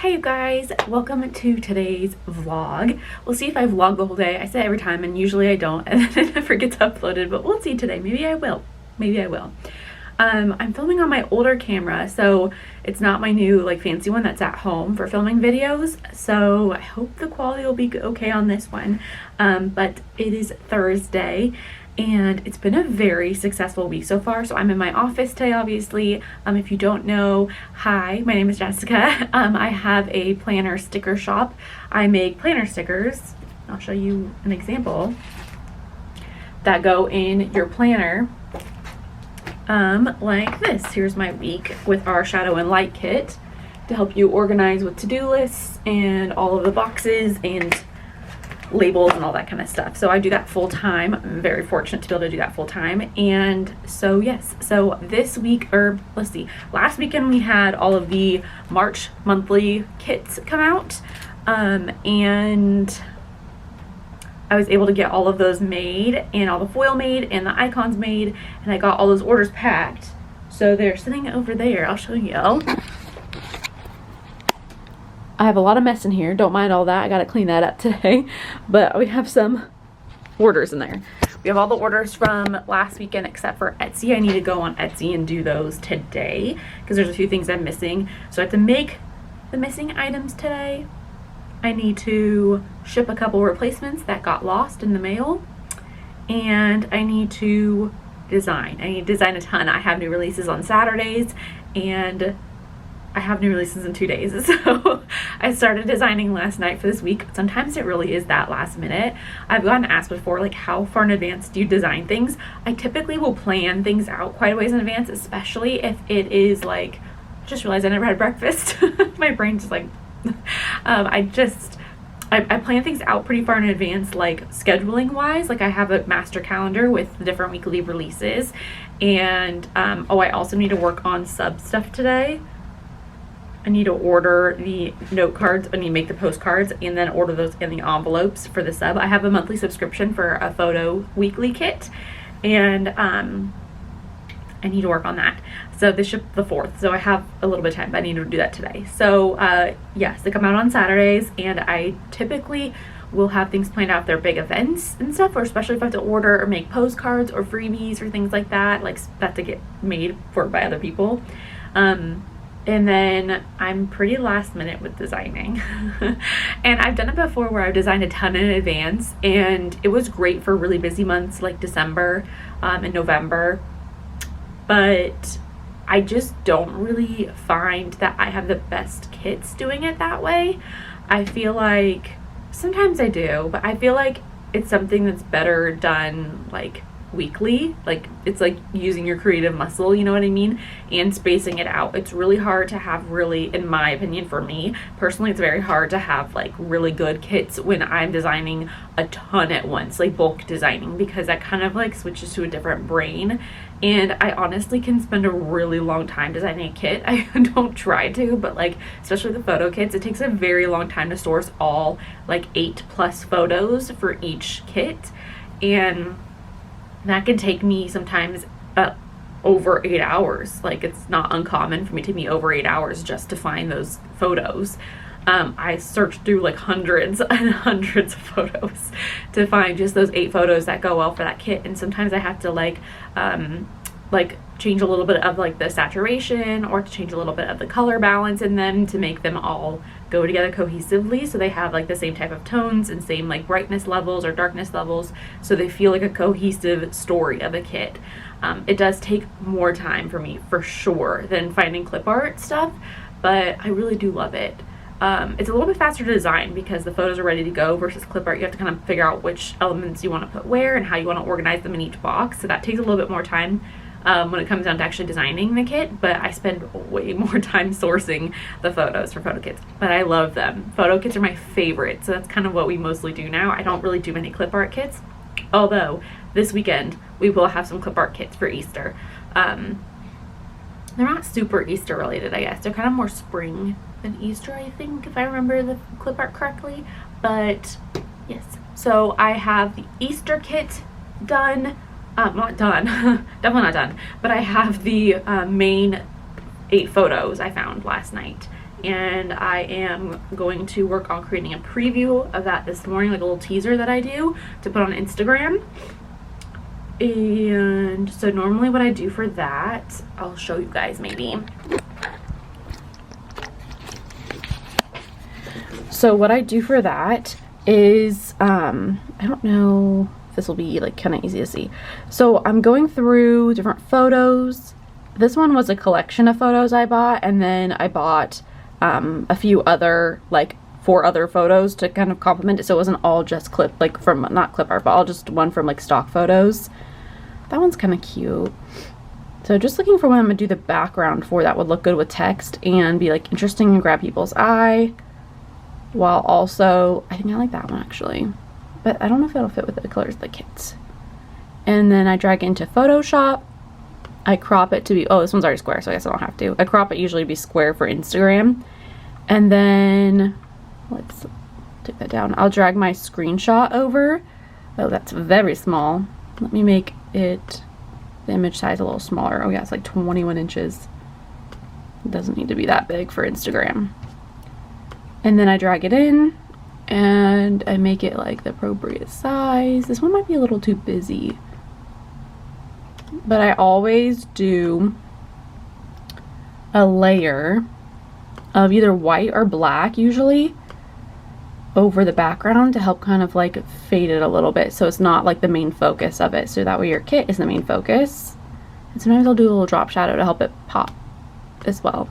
Hey you guys, welcome to today's vlog. We'll see if I vlog the whole day. I say every time and usually I don't and then it never gets uploaded, but we'll see today. Maybe I will. I'm filming on my older camera, so it's not my new like fancy one that's at home for filming videos. So I hope the quality will be okay on this one. But it is Thursday and it's been a very successful week so far. So I'm in my office today, obviously. If you don't know, hi, my name is Jessica. I have a planner sticker shop. I make planner stickers. I'll show you an example that go in your planner. Like this. Here's my week with our shadow and light kit to help you organize with to-do lists and all of the boxes and labels and all that kind of stuff. So I do that full time. I'm very fortunate to be able to do that full time. And so yes, so this week, or let's see, last weekend we had all of the March monthly kits come out, and I was able to get all of those made and all the foil made and the icons made, and I got all those orders packed. So they're sitting over there. I'll show you. I have a lot of mess in here. Don't mind all that. I gotta clean that up today. But we have some orders in there. We have all the orders from last weekend except for Etsy. I need to go on Etsy and do those today because there's a few things I'm missing. So I have to make the missing items today. I need to ship a couple replacements that got lost in the mail. And I need to design. I need to design a ton. I have new releases on Saturdays and I have new releases in 2 days. So I started designing last night for this week. Sometimes it really is that last minute. I've gotten asked before, like, how far in advance do you design things? I typically will plan things out quite a ways in advance, especially if it is like, just realized I never had breakfast. My brain's just like, I plan things out pretty far in advance, like scheduling wise. Like I have a master calendar with the different weekly releases. And, I also need to work on sub stuff today. I need to order the note cards. I need to make the postcards and then order those in the envelopes for the sub. I have a monthly subscription for a photo weekly kit, and I need to work on that. So they ship the 4th, so I have a little bit of time, but I need to do that today. So yes, they come out on Saturdays, and I typically will have things planned out if they're big events and stuff, or especially if I have to order or make postcards or freebies or things like that, like that to get made for by other people. And then I'm pretty last minute with designing. And I've done it before where I've designed a ton in advance, and it was great for really busy months like December and November. But I just don't really find that I have the best kits doing it that way. I feel like sometimes I do, but I feel like it's something that's better done like weekly. Like it's like using your creative muscle, you know what I mean, and spacing it out. It's really hard to have, really, in my opinion, for me personally, it's very hard to have like really good kits when I'm designing a ton at once, like bulk designing, because that kind of like switches to a different brain. And I honestly can spend a really long time designing a kit. I don't try to, but like especially the photo kits, it takes a very long time to source all like 8+ photos for each kit, and that can take me sometimes over 8 hours. Like it's not uncommon for me to take me over 8 hours just to find those photos. I searched through like hundreds and hundreds of photos to find just those 8 photos that go well for that kit. And sometimes I have to like change a little bit of like the saturation, or to change a little bit of the color balance in them to make them all go together cohesively, so they have like the same type of tones and same like brightness levels or darkness levels, so they feel like a cohesive story of a kit. It does take more time for me for sure than finding clip art stuff, but I really do love it. It's a little bit faster to design because the photos are ready to go, versus clip art you have to kind of figure out which elements you want to put where and how you want to organize them in each box, so that takes a little bit more time when it comes down to actually designing the kit. But I spend way more time sourcing the photos for photo kits, but I love them. Photo kits are my favorite, so that's kind of what we mostly do now. I don't really do many clip art kits, although this weekend we will have some clip art kits for Easter. They're not super Easter related, I guess. They're kind of more spring than Easter, I think, if I remember the clip art correctly. But yes, so I have the Easter kit done. Not done, definitely not done, but I have the main 8 photos I found last night, and I am going to work on creating a preview of that this morning, like a little teaser that I do to put on Instagram. And so normally what I do for that, I'll show you guys maybe. So what I do for that is, I don't know if this will be like kind of easy to see. So I'm going through different photos. This one was a collection of photos I bought, and then I bought a few other, like 4 other photos to kind of complement it, so it wasn't all just clip, like from, not clip art, but all just one from like stock photos. That one's kind of cute. So just looking for what I'm gonna do the background for that would look good with text and be like interesting and grab people's eye, while also, I think I like that one actually, but I don't know if it'll fit with the colors of the kits. And then I drag into Photoshop. I crop it to be, oh, this one's already square, so I guess I don't have to. I crop it usually to be square for Instagram. And then, let's take that down. I'll drag my screenshot over. Oh, that's very small. Let me make it, the image size a little smaller. Oh yeah, it's like 21 inches. It doesn't need to be that big for Instagram. And then I drag it in, and I make it like the appropriate size. This one might be a little too busy. But I always do a layer of either white or black usually over the background to help kind of like fade it a little bit, so it's not like the main focus of it, so that way your kit is the main focus. And sometimes I'll do a little drop shadow to help it pop as well.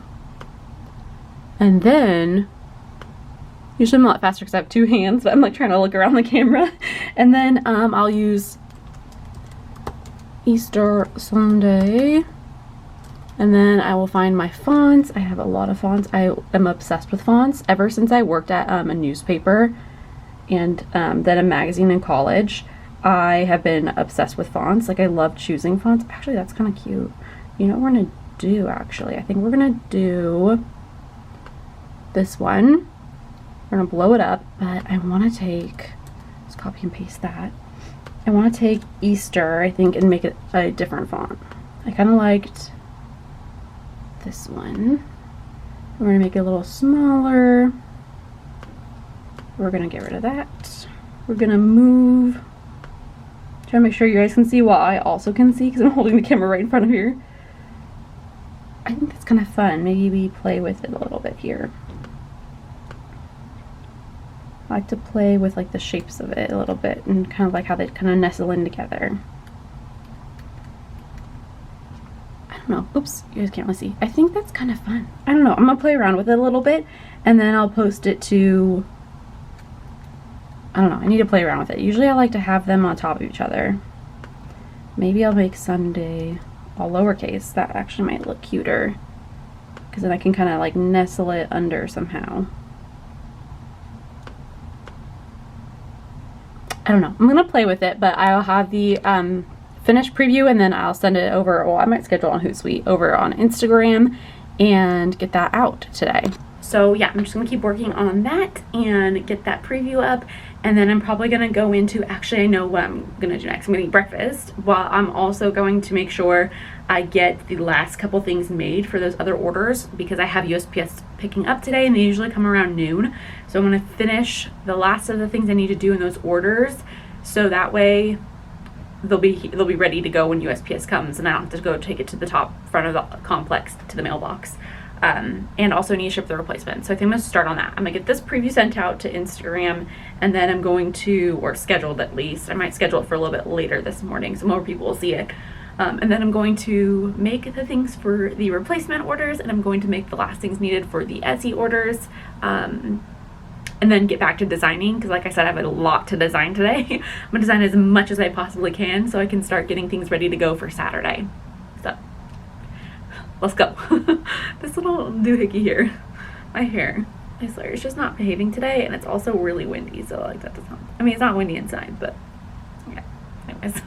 And then usually I'm a lot faster because I have 2 hands, but I'm like trying to look around the camera. And then I'll use Easter Sunday, and then I will find my fonts. I have a lot of fonts. I am obsessed with fonts ever since I worked at a newspaper and then a magazine in college. I have been obsessed with fonts. Like, I love choosing fonts. Actually, that's kind of cute. You know what we're gonna do, actually? I think we're gonna do this one. We're gonna blow it up, but I want to take, let's copy and paste that. I want to take Easter, I think, and make it a different font. I kind of liked this one. We're going to make it a little smaller. We're going to get rid of that. We're going to move. Try to make sure you guys can see while I also can see, because I'm holding the camera right in front of here. I think that's kind of fun. Maybe we play with it a little bit here. I like to play with like the shapes of it a little bit and kind of like how they kind of nestle in together. I don't know. Oops, you guys can't really see. I think that's kind of fun. I don't know. I'm gonna play around with it a little bit and then I'll post it to, I don't know. I need to play around with it. Usually I like to have them on top of each other. Maybe I'll make Sunday all lowercase. That actually might look cuter because then I can kind of like nestle it under somehow. I don't know. I'm gonna play with it, but I'll have the finished preview and then I'll send it over, or I might schedule on Hootsuite over on Instagram and get that out today. So yeah, I'm just gonna keep working on that and get that preview up, and then I'm probably gonna go into, actually I know what I'm gonna do next. I'm gonna eat breakfast while I'm also going to make sure I get the last couple things made for those other orders, because I have USPS picking up today and they usually come around noon. So I'm gonna finish the last of the things I need to do in those orders, so that way they'll be ready to go when USPS comes and I don't have to go take it to the top front of the complex to the mailbox. And also need to ship the replacement. So I think I'm gonna start on that. I'm gonna get this preview sent out to Instagram, and then I'm going to, or scheduled at least, I might schedule it for a little bit later this morning so more people will see it. And then I'm going to make the things for the replacement orders, and I'm going to make the last things needed for the Etsy orders. And then get back to designing, because like I said, I have a lot to design today. I'm gonna design as much as I possibly can so I can start getting things ready to go for Saturday. So let's go. This little doohickey here, my hair, I swear, it's just not behaving today, and it's also really windy, so like that doesn't, I mean, it's not windy inside, but yeah, anyways.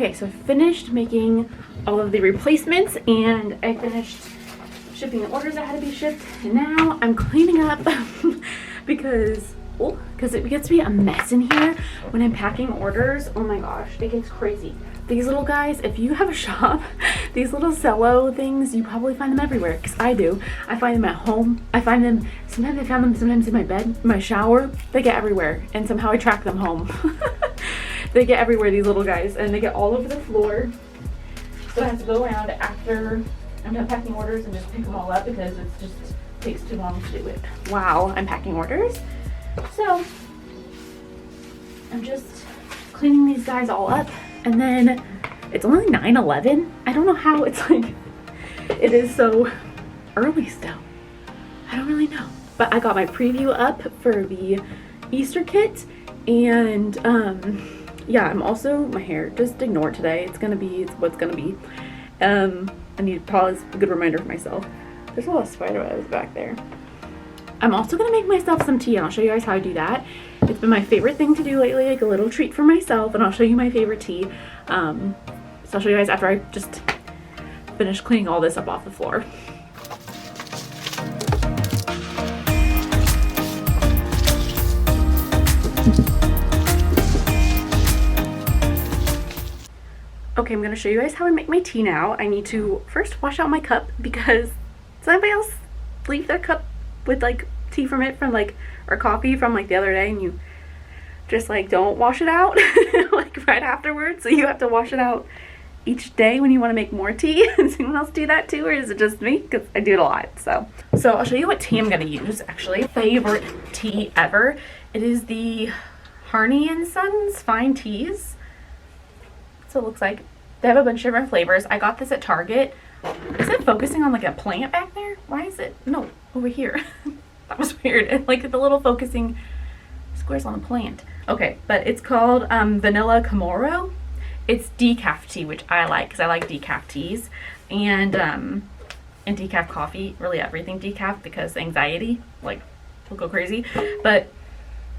Okay, so I finished making all of the replacements and I finished shipping the orders that had to be shipped, and now I'm cleaning up because it gets to be a mess in here when I'm packing orders. Oh my gosh, it gets crazy. These little guys, if you have a shop, these little cello things, you probably find them everywhere, because I do. I find them at home. I find them, sometimes I found them sometimes in my bed, my shower. They get everywhere, and somehow I track them home. They get everywhere, these little guys, and they get all over the floor. So I have to go around after I'm done packing orders and just pick them all up, because it just takes too long to do it while I'm packing orders. So I'm just cleaning these guys all up, and then it's only 9:11. I don't know how it's like it is so early still. I don't really know, but I got my preview up for the Easter kit, and yeah, I'm also, my hair, just ignore it today. It's what's gonna be. I need to pause, a good reminder for myself. There's a lot of spider webs back there. I'm also gonna make myself some tea, and I'll show you guys how I do that. It's been my favorite thing to do lately, like a little treat for myself, and I'll show you my favorite tea. So I'll show you guys after I just finish cleaning all this up off the floor. Okay, I'm gonna show you guys how I make my tea now. I need to first wash out my cup, because does anybody else leave their cup with like tea from it from like, or coffee from like the other day, and you just like don't wash it out like right afterwards? So you have to wash it out each day when you want to make more tea. Does anyone else do that too, or is it just me? Because I do it a lot. So I'll show you what tea I'm gonna use. Actually, favorite tea ever. It is the Harney and Sons Fine Teas. So it looks like they have a bunch of different flavors. I got this at Target. Is it focusing on like a plant back there? Why is it? No, over here. That was weird. Like the little focusing squares on the plant. Okay, but it's called Vanilla Chamorro. It's decaf tea, which I like because I like decaf teas, and decaf coffee. Really everything decaf, because anxiety, like, will go crazy. But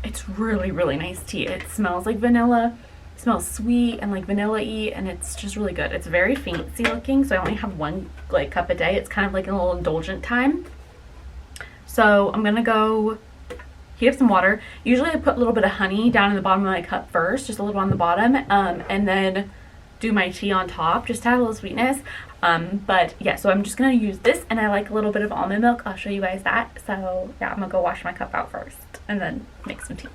it's really, really nice tea. It smells like vanilla. Smells sweet and like vanilla-y, and it's just really good. It's very fancy looking, so I only have one like cup a day. It's kind of like a little indulgent time. So I'm gonna go heat up some water. Usually I put a little bit of honey down in the bottom of my cup first, just a little on the bottom, and then do my tea on top, just to have a little sweetness. But yeah, so I'm just gonna use this, and I like a little bit of almond milk. I'll show you guys that. So yeah, I'm gonna go wash my cup out first and then make some tea.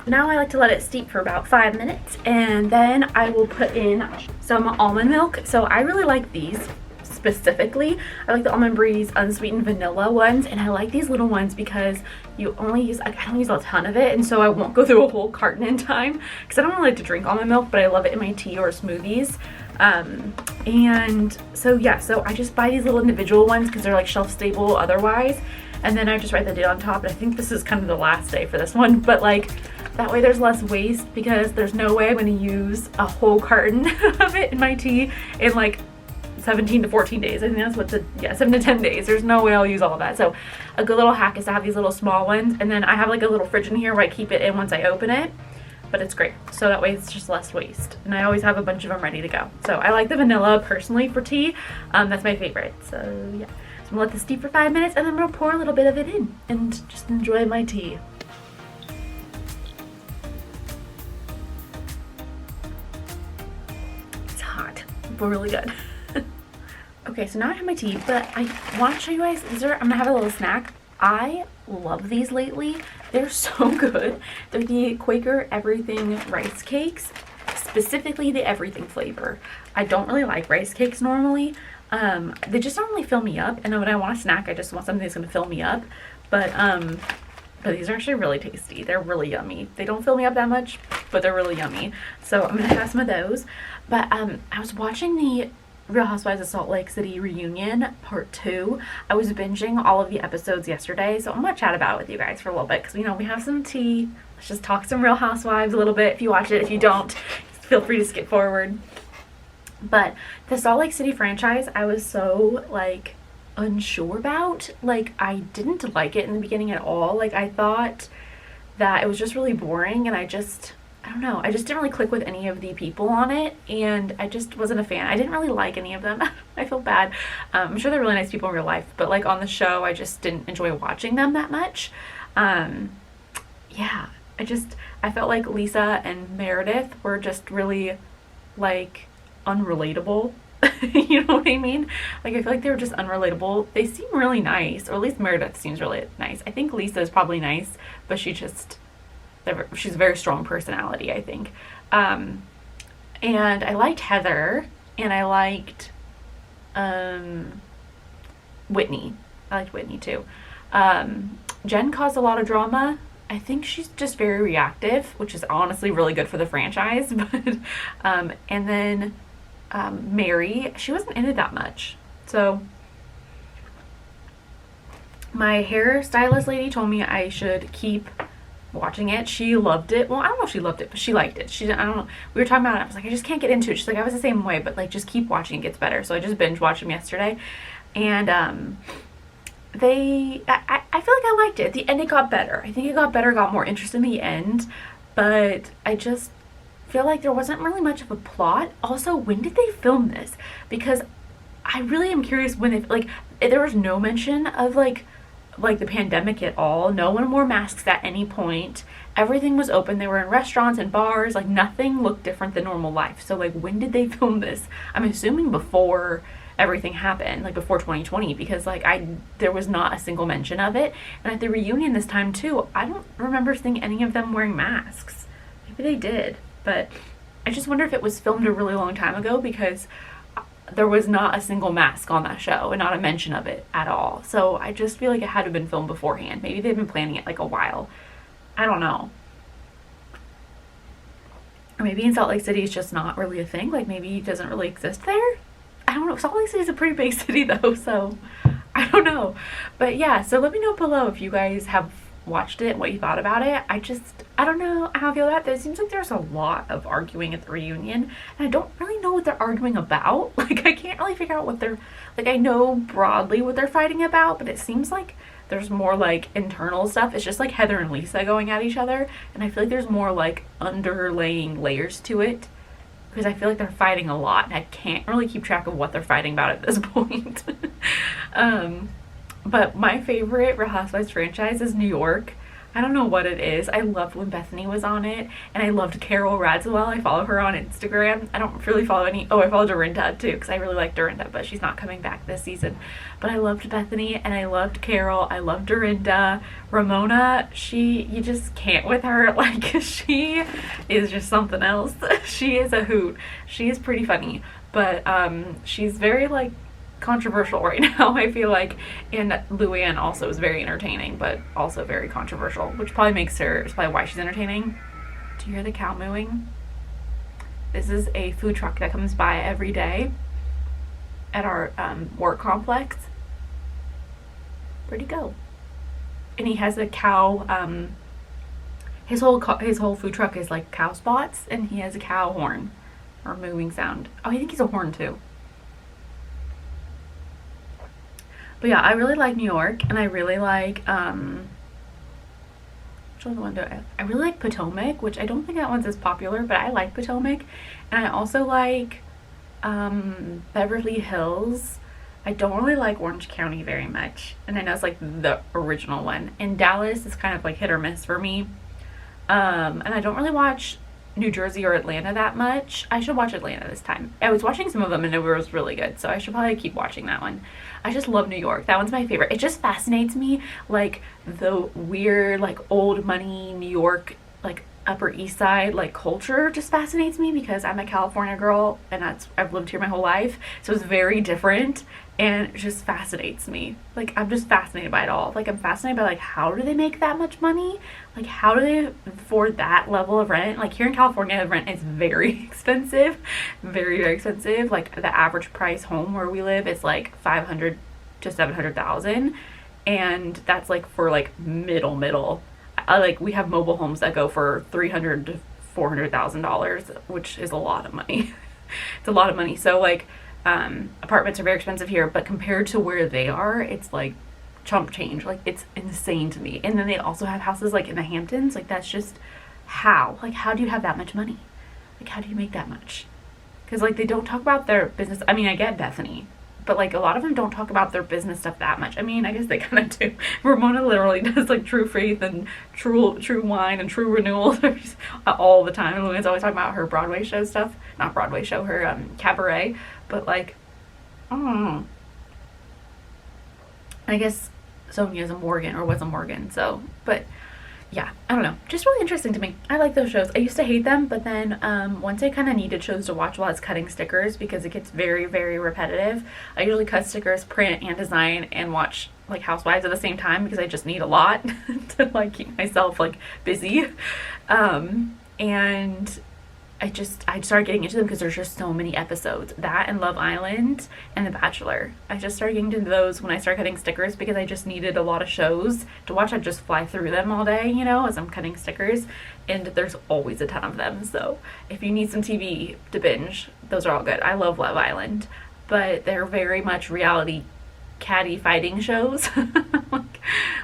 Now I like to let it steep for about 5 minutes, and then I will put in some almond milk. So I really like these specifically. I like the Almond Breeze unsweetened vanilla ones, and I like these little ones because you only use, I don't use a ton of it, and so I won't go through a whole carton in time, because I don't really like to drink almond milk, but I love it in my tea or smoothies. And so yeah, so I just buy these little individual ones because they're like shelf stable otherwise, and then I just write the date on top. And I think this is kind of the last day for this one, but like that way there's less waste, because there's no way I'm going to use a whole carton of it in my tea in like 17 to 14 days. I think that's what 7 to 10 days. There's no way I'll use all of that. So a good little hack is to have these little small ones, and then I have like a little fridge in here where I keep it in once I open it. But it's great, so that way it's just less waste, and I always have a bunch of them ready to go. So I like the vanilla personally for tea. That's my favorite. So yeah, so I'm gonna let this steep for 5 minutes, and then I'm gonna pour a little bit of it in and just enjoy my tea. It's hot, but really good. Okay, so now I have my tea, but I want to show you guys, I'm gonna have a little snack. I love these lately. They're so good. They're the Quaker Everything rice cakes, specifically the everything flavor. I don't really like rice cakes normally. They just don't really fill me up, and when I want a snack, I just want something that's gonna fill me up. But these are actually really tasty. They're really yummy. They don't fill me up that much, but they're really yummy. So I'm gonna have some of those. But I was watching the Real Housewives of Salt Lake City reunion part 2. I was binging all of the episodes yesterday, so I'm gonna chat about it with you guys for a little bit because we have some tea. Let's just talk some Real Housewives a little bit. If you watch it, if you don't, feel free to skip forward. But the Salt Lake City franchise, I was so like unsure about. Like, I didn't like it in the beginning at all. Like, I thought that it was just really boring, and I don't know, I just didn't really click with any of the people on it, and I just wasn't a fan. I didn't really like any of them. I feel bad. I'm sure they're really nice people in real life, but like on the show, I just didn't enjoy watching them that much. Yeah, I felt like Lisa and Meredith were just really like unrelatable. You know what I mean? Like, I feel like they were just unrelatable. They seem really nice, or at least Meredith seems really nice. I think Lisa is probably nice, but she's a very strong personality, I think. And I liked Heather, and I liked Whitney. I liked Whitney too. Jen caused a lot of drama. I think she's just very reactive, which is honestly really good for the franchise. But and then Mary, she wasn't in it that much. So my hairstylist lady told me I should keep watching it. She loved it. Well, I don't know if she loved it, but she liked it. I don't know. We were talking about it. I was like, I just can't get into it. She's like, I was the same way, but like, just keep watching. It gets better. So I just binge watched them yesterday. And I feel like I liked it. At the end, it got better. I think it got better, got more interest in the end. But I just feel like there wasn't really much of a plot. Also, when did they film this? Because I really am curious when they, like, there was no mention of like the pandemic at all. No one wore masks at any point. Everything was open. They were in restaurants and bars. Like, nothing looked different than normal life. So like, when did they film this? I'm assuming before everything happened, like before 2020, because like there was not a single mention of it. And at the reunion this time too, I don't remember seeing any of them wearing masks. Maybe they did, but I just wonder if it was filmed a really long time ago, because there was not a single mask on that show and not a mention of it at all. So I just feel like it had to have been filmed beforehand. Maybe they've been planning it like a while. I don't know. Or maybe in Salt Lake City it's just not really a thing. Like, maybe it doesn't really exist there. I don't know. Salt Lake City is a pretty big city though, so I don't know. But yeah, so let me know below if you guys have watched it, what you thought about it. I don't know how I feel about it. It seems like there's a lot of arguing at the reunion, and I don't really know what they're arguing about. Like, I can't really figure out what they're, like, I know broadly what they're fighting about, but it seems like there's more like internal stuff. It's just like Heather and Lisa going at each other, and I feel like there's more like underlaying layers to it, because I feel like they're fighting a lot, and I can't really keep track of what they're fighting about at this point. But my favorite Real Housewives franchise is New York. I don't know what it is. I loved when Bethany was on it, and I loved Carol Radziwill. I follow her on Instagram. I don't really follow any. Oh, I follow Dorinda too, because I really like Dorinda, but she's not coming back this season. But I loved Bethany, and I loved Carol. I loved Dorinda. Ramona, you just can't with her. Like, she is just something else. She is a hoot. She is pretty funny, but she's very like controversial right now, I feel like. And Luann also is very entertaining, but also very controversial, which probably is probably why she's entertaining. Do you hear the cow mooing? This is a food truck that comes by every day at our work complex. Where'd he go? And he has a cow, his whole food truck is like cow spots, and he has a cow horn or mooing sound. Oh, I think he's a horn too. But yeah, I really like New York, and I really like, which other one do I really like Potomac, which I don't think that one's as popular, but I like Potomac. And I also like Beverly Hills. I don't really like Orange County very much, and I know it's like the original one. And Dallas is kind of like hit or miss for me. And I don't really watch New Jersey or Atlanta that much. I should watch Atlanta this time. I was watching some of them and it was really good, so I should probably keep watching that one. I just love New York. That one's my favorite. It just fascinates me, like the weird, like old money New York, like Upper East Side, like culture just fascinates me, because I'm a California girl and I've lived here my whole life, so it's very different. and it just fascinates me. Like, I'm just fascinated by it all. Like, I'm fascinated by, like, how do they make that much money? Like, how do they afford that level of rent? Like, here in California, rent is very expensive. Very, very expensive. Like, the average price home where we live is, like, 500 to 700,000. And that's, like, for, like, middle. Like, we have mobile homes that go for $300,000 to $400,000, which is a lot of money. It's a lot of money. So, like, apartments are very expensive here, but compared to where they are, it's like chump change. Like, it's insane to me. And then they also have houses like in the Hamptons. Like, that's just how do you have that much money? Like, how do you make that much? Because, like, they don't talk about their business. I mean, I get Bethany, but, like, a lot of them don't talk about their business stuff that much. I mean, I guess they kind of do. Ramona literally does, like, True Faith and True Wine and True Renewal all the time. Luna's always talking about her Broadway show stuff. Not Broadway show, her cabaret. But, like, I don't know. I guess Sonia's a Morgan, or was a Morgan, so, but yeah, I don't know. Just really interesting to me. I like those shows. I used to hate them, but then once I kind of needed shows to watch while I was cutting stickers, because it gets very, very repetitive. I usually cut stickers, print, and design, and watch, like, Housewives at the same time, because I just need a lot to, like, keep myself, like, busy. And I started getting into them because there's just so many episodes. That and Love Island and The Bachelor. I just started getting into those when I started cutting stickers because I just needed a lot of shows to watch. I'd just fly through them all day, you know, as I'm cutting stickers. And there's always a ton of them. So if you need some TV to binge, those are all good. I love Love Island. But they're very much reality catty fighting shows.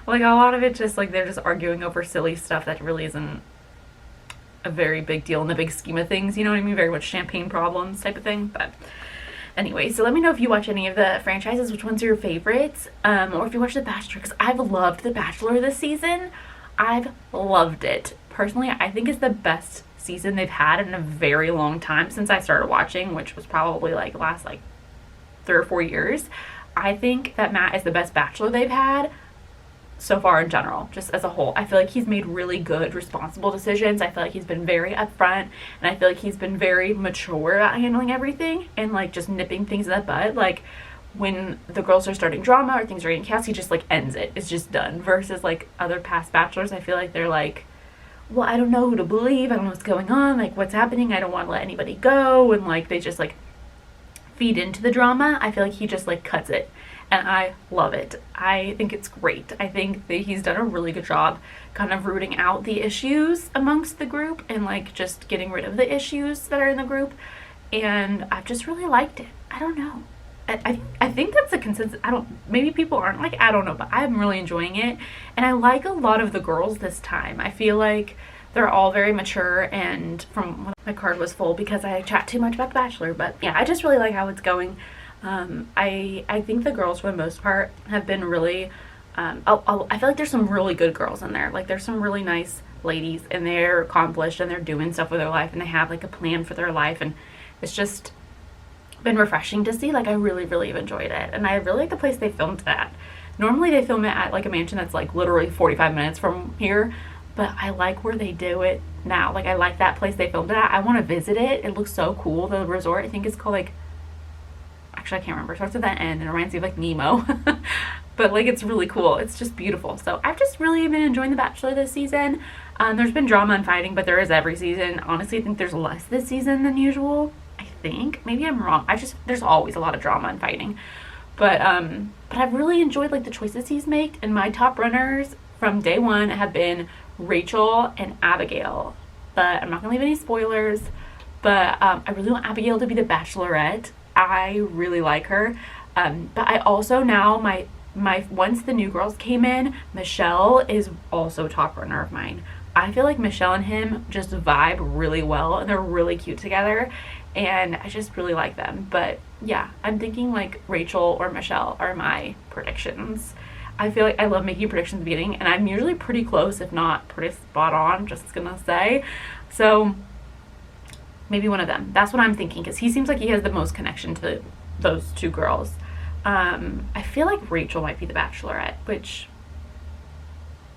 like a lot of it just, like, they're just arguing over silly stuff that really isn't a very big deal in the big scheme of things, you know what I mean? Very much champagne problems type of thing. But anyway, so let me know if you watch any of the franchises, which ones are your favorites, or if you watch The Bachelor, because I've loved The Bachelor this season. I've loved it. Personally, I think it's the best season they've had in a very long time since I started watching, which was probably, like, the last, like, 3 or 4 years. I think that Matt is the best Bachelor they've had so far in general, just as a whole. I feel like he's made really good, responsible decisions. I feel like he's been very upfront, and I feel like he's been very mature about handling everything and, like, just nipping things in the bud. Like, when the girls are starting drama or things are getting chaos, he just, like, ends it. It's just done. Versus, like, other past Bachelors, I feel like they're like, well, I don't know who to believe. I don't know what's going on. Like, what's happening? I don't want to let anybody go. And, like, they just, like, feed into the drama. I feel like he just, like, cuts it. And I love it. I think it's great. I think that he's done a really good job kind of rooting out the issues amongst the group and, like, just getting rid of the issues that are in the group. And I've just really liked it. I don't know. I think that's a consensus. Maybe people aren't, like, I don't know, but I'm really enjoying it. And I like a lot of the girls this time. I feel like they're all very mature, and from when my card was full because I chat too much about The Bachelor. But yeah, I just really like how it's going. I think the girls, for the most part, have been really, I feel like there's some really good girls in there. Like, there's some really nice ladies, and they're accomplished, and they're doing stuff with their life, and they have, like, a plan for their life, and it's just been refreshing to see. Like, I really, really have enjoyed it, and I really like the place they filmed it at. Normally they film it at, like, a mansion that's, like, literally 45 minutes from here, but I like where they do it now. Like, I like that place they filmed it at. I want to visit it. It looks so cool. The resort, I think it's called, like, actually, I can't remember. It starts with that N, and it reminds me of, like, Nemo. But, like, it's really cool. It's just beautiful. So I've just really been enjoying The Bachelor this season. There's been drama and fighting, but there is every season. Honestly, I think there's less this season than usual. I think. Maybe I'm wrong. There's always a lot of drama and fighting. But I've really enjoyed, like, the choices he's made. And my top runners from day one have been Rachel and Abigail. But I'm not going to leave any spoilers. But I really want Abigail to be the Bachelorette. I really like her. But I also now, my once the new girls came in, Michelle is also a top runner of mine. I feel like Michelle and him just vibe really well, and they're really cute together, and I just really like them. But yeah, I'm thinking, like, Rachel or Michelle are my predictions. I feel like I love making predictions at the beginning, and I'm usually pretty close, if not pretty spot on, just gonna say. So maybe one of them. That's what I'm thinking, because he seems like he has the most connection to those two girls. I feel like Rachel might be the Bachelorette, which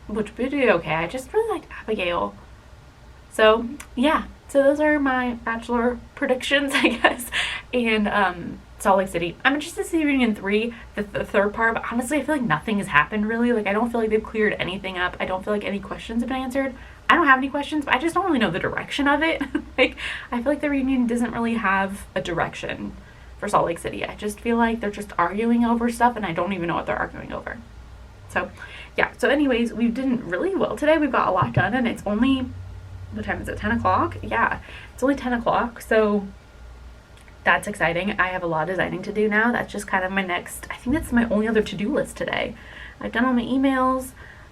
would be okay. I just really like Abigail. So yeah, so those are my Bachelor predictions, I guess. And Salt Lake City. I'm interested to see Reunion 3, the third part, but honestly, I feel like nothing has happened really. Like, I don't feel like they've cleared anything up. I don't feel like any questions have been answered. I don't have any questions, but I just don't really know the direction of it. Like, I feel like the reunion doesn't really have a direction for Salt Lake City. I just feel like they're just arguing over stuff, and I don't even know what they're arguing over. So, yeah. So anyways, we did really well today. We've got a lot done, and it's only, what time is it, 10 o'clock? Yeah, it's only 10 o'clock, so that's exciting. I have a lot of designing to do now. That's just kind of my next, I think that's my only other to-do list today. I've done all my emails,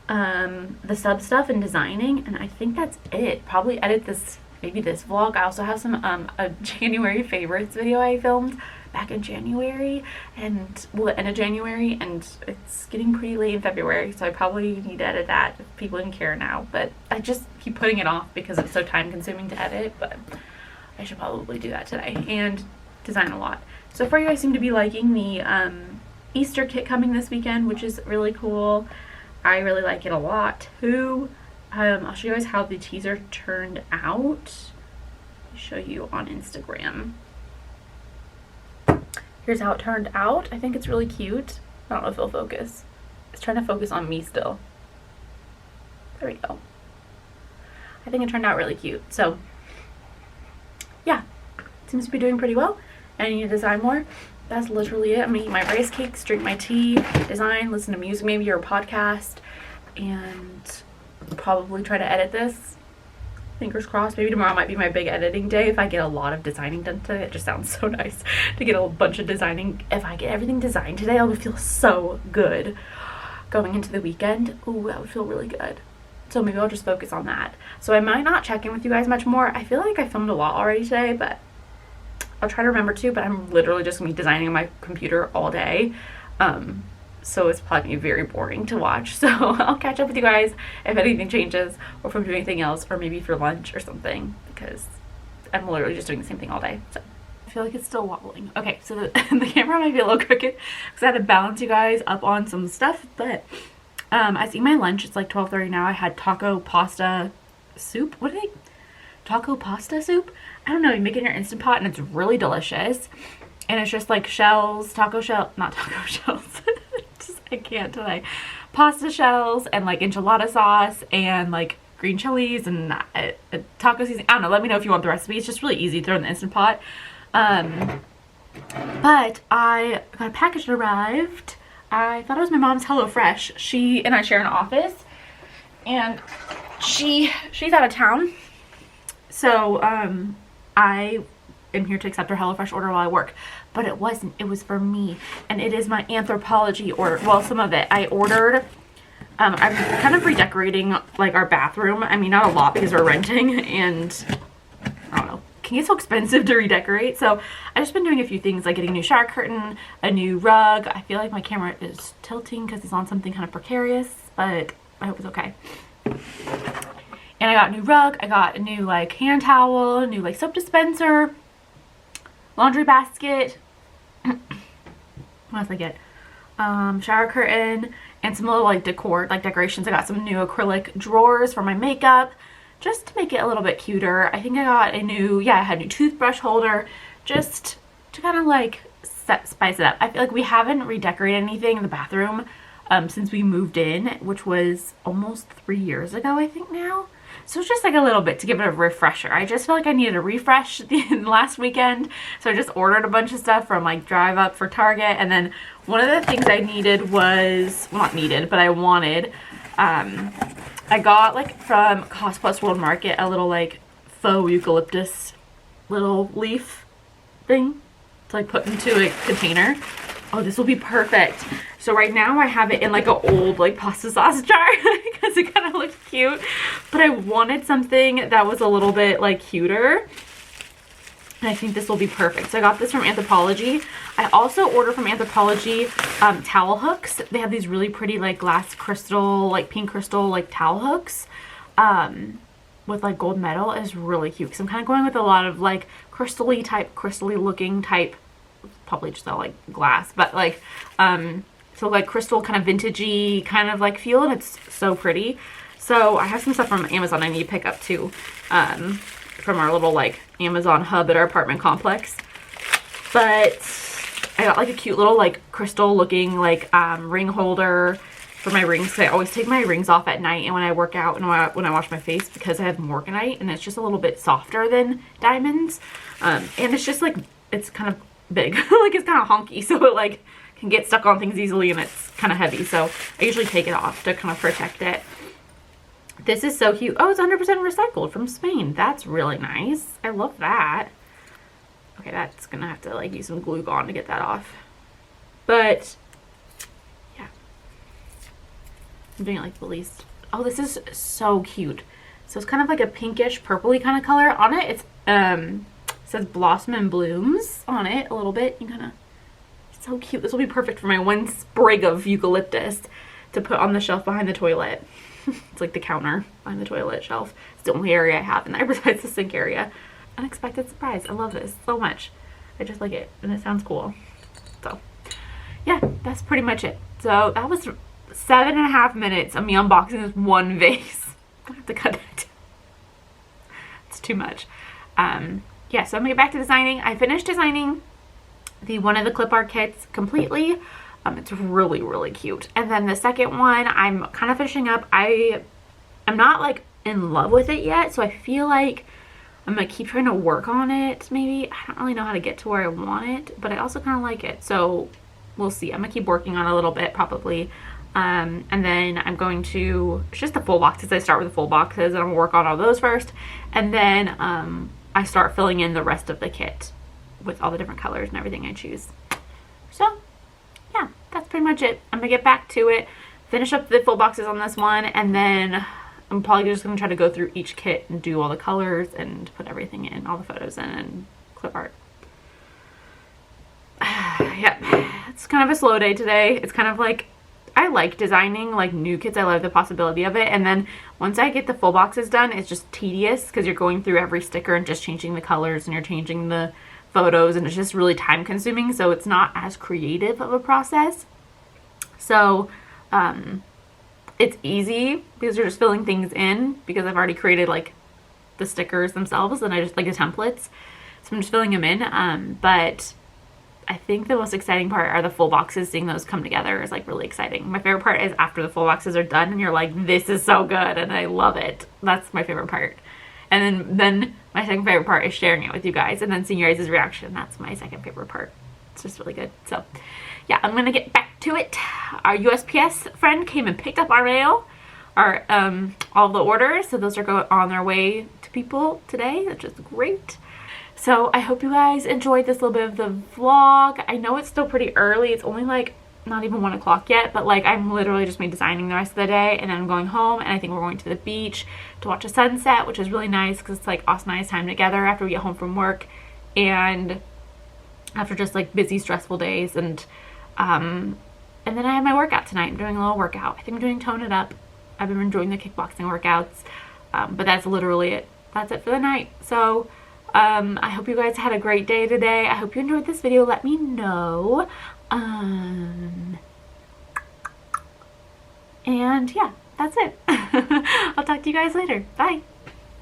the sub stuff and designing, and I think that's it. Probably edit this, maybe this vlog. I also have some, a January favorites video I filmed back in January, and, well, the end of January, and it's getting pretty late in February, so I probably need to edit that if people didn't care now, but I just keep putting it off because it's so time consuming to edit, but I should probably do that today, and design a lot. So far you guys seem to be liking the Easter kit coming this weekend, which is really cool. I really like it a lot too. I'll show you guys how the teaser turned out. I'll show you on Instagram. Here's how it turned out. I think it's really cute. I don't know if it'll focus. It's trying to focus on me still. There we go. I think it turned out really cute. So yeah, seems to be doing pretty well. I need to design more. That's literally it. I'm gonna eat my rice cakes, drink my tea, design, listen to music maybe, or a podcast, and probably try to edit this. Fingers crossed. Maybe tomorrow might be my big editing day if I get a lot of designing done today. It just sounds so nice to get a bunch of designing. If I get everything designed today, I would feel so good going into the weekend. Ooh, that would feel really good. So maybe I'll just focus on that. So I might not check in with you guys much more. I feel like I filmed a lot already today, but I'll try to remember to, but I'm literally just gonna be designing on my computer all day. So it's probably gonna be very boring to watch. So I'll catch up with you guys if anything changes, or if I'm doing anything else, or maybe for lunch or something, because I'm literally just doing the same thing all day. So I feel like it's still wobbling. Okay, so the camera might be a little crooked because I had to balance you guys up on some stuff, but I see my lunch. It's like 12:30 now. I had taco pasta soup. What are they? Taco pasta soup? I don't know. You make it in your Instant Pot and it's really delicious. And it's just like shells, not taco shells. I can't today. Pasta shells and like enchilada sauce and like green chilies and taco seasoning. I don't know. Let me know if you want the recipe. It's just really easy. Throw in the Instant Pot. But I got a package that arrived. I thought it was my mom's HelloFresh. She and I share an office, and she's out of town, so I am here to accept her HelloFresh order while I work. But it wasn't. It was for me, and it is my Anthropologie order. Well, some of it I ordered. I'm kind of redecorating like our bathroom. I mean, not a lot because we're renting, and I don't know. Can get so expensive to redecorate, so I've just been doing a few things like getting a new shower curtain, a new rug. I feel like my camera is tilting because it's on something kind of precarious, but I hope it's okay. And I got a new rug, I got a new like hand towel, a new like soap dispenser, laundry basket. What else did I get? Shower curtain and some little like decor, like decorations. I got some new acrylic drawers for my makeup, just to make it a little bit cuter. I think I got a new, I had a new toothbrush holder, just to kind of like spice it up. I feel like we haven't redecorated anything in the bathroom since we moved in, which was almost 3 years ago, I think now. So it's just like a little bit to give it a refresher. I just felt like I needed a refresh last weekend, so I just ordered a bunch of stuff from like Drive Up for Target. And then one of the things I needed was, well, not needed, but I wanted, I got like from Cost Plus World Market a little like faux eucalyptus little leaf thing to like put into a container. Oh, this will be perfect. So right now I have it in like an old like pasta sauce jar because it kind of looks cute, but I wanted something that was a little bit like cuter, and I think this will be perfect. So I got this from Anthropologie. I also ordered from Anthropologie towel hooks. They have these really pretty like glass crystal, like pink crystal like towel hooks with like gold metal. Is really cute because I'm kind of going with a lot of like crystally looking type, probably just all like glass, but like so like crystal kind of vintagey kind of like feel, and it's so pretty. So I have some stuff from Amazon I need to pick up too, from our little like Amazon hub at our apartment complex. But I got like a cute little like crystal looking like ring holder for my rings, because I always take my rings off at night and when I work out and when I wash my face, because I have morganite and it's just a little bit softer than diamonds. And it's just like, it's kind of big. Like it's kind of honky, so it like can get stuck on things easily and it's kind of heavy. So I usually take it off to kind of protect it. This is so cute. Oh, it's 100% recycled from Spain. That's really nice. I love that. Okay, that's gonna have to like use some glue gone to get that off. But yeah, I'm doing it like the least. Oh, this is so cute. So it's kind of like a pinkish purpley kind of color on it. It's it says Blossom and Blooms on it a little bit. You kind of, so cute. This will be perfect for my one sprig of eucalyptus to put on the shelf behind the toilet. It's like the counter behind the toilet shelf. It's the only area I have in there besides the sink area. Unexpected surprise. I love this so much. I just like it and it sounds cool. So yeah, that's pretty much it. So that was 7.5 minutes of me unboxing this one vase. I have to cut that down. It's too much. Yeah, so I'm gonna get back to designing. I finished designing one of the clip art kits completely. It's really, really cute. And then the second one I'm kind of finishing up. I'm not like in love with it yet, so I feel like I'm gonna keep trying to work on it. Maybe I don't really know how to get to where I want it, but I also kind of like it, so we'll see. I'm gonna keep working on it a little bit probably, and then I'm going to, it's just the full boxes. I start with the full boxes and I'm gonna work on all those first, and then I start filling in the rest of the kit with all the different colors and everything I choose. So yeah, that's pretty much it. I'm gonna get back to it, finish up the full boxes on this one, and then I'm probably just going to try to go through each kit and do all the colors and put everything in, all the photos in, and clip art. Yeah, it's kind of a slow day today. It's kind of like, I like designing like new kits. I love the possibility of it. And then once I get the full boxes done, it's just tedious because you're going through every sticker and just changing the colors and you're changing the photos, and it's just really time consuming. So it's not as creative of a process. So, it's easy because you're just filling things in, because I've already created like the stickers themselves and I just like the templates. So I'm just filling them in. But I think the most exciting part are the full boxes. Seeing those come together is like really exciting. My favorite part is after the full boxes are done and you're like, this is so good and I love it. That's my favorite part. And then my second favorite part is sharing it with you guys and then seeing your guys' reaction. That's my second favorite part. It's just really good. So yeah, I'm gonna get back to it. Our USPS friend came and picked up our mail, our all the orders, so those are going on their way to people today, which is great. So I hope you guys enjoyed this little bit of the vlog. I know it's still pretty early. It's only like not even 1 o'clock yet, but like I'm literally just been designing the rest of the day, and then I'm going home, and I think we're going to the beach to watch a sunset, which is really nice because it's like us nice time together after we get home from work and after just like busy, stressful days. And then I have my workout tonight. I'm doing a little workout. I think I'm doing Tone It Up. I've been enjoying the kickboxing workouts, but that's literally it. That's it for the night. So I hope you guys had a great day today. I hope you enjoyed this video. Let me know. And yeah, that's it. I'll talk to you guys later. Bye.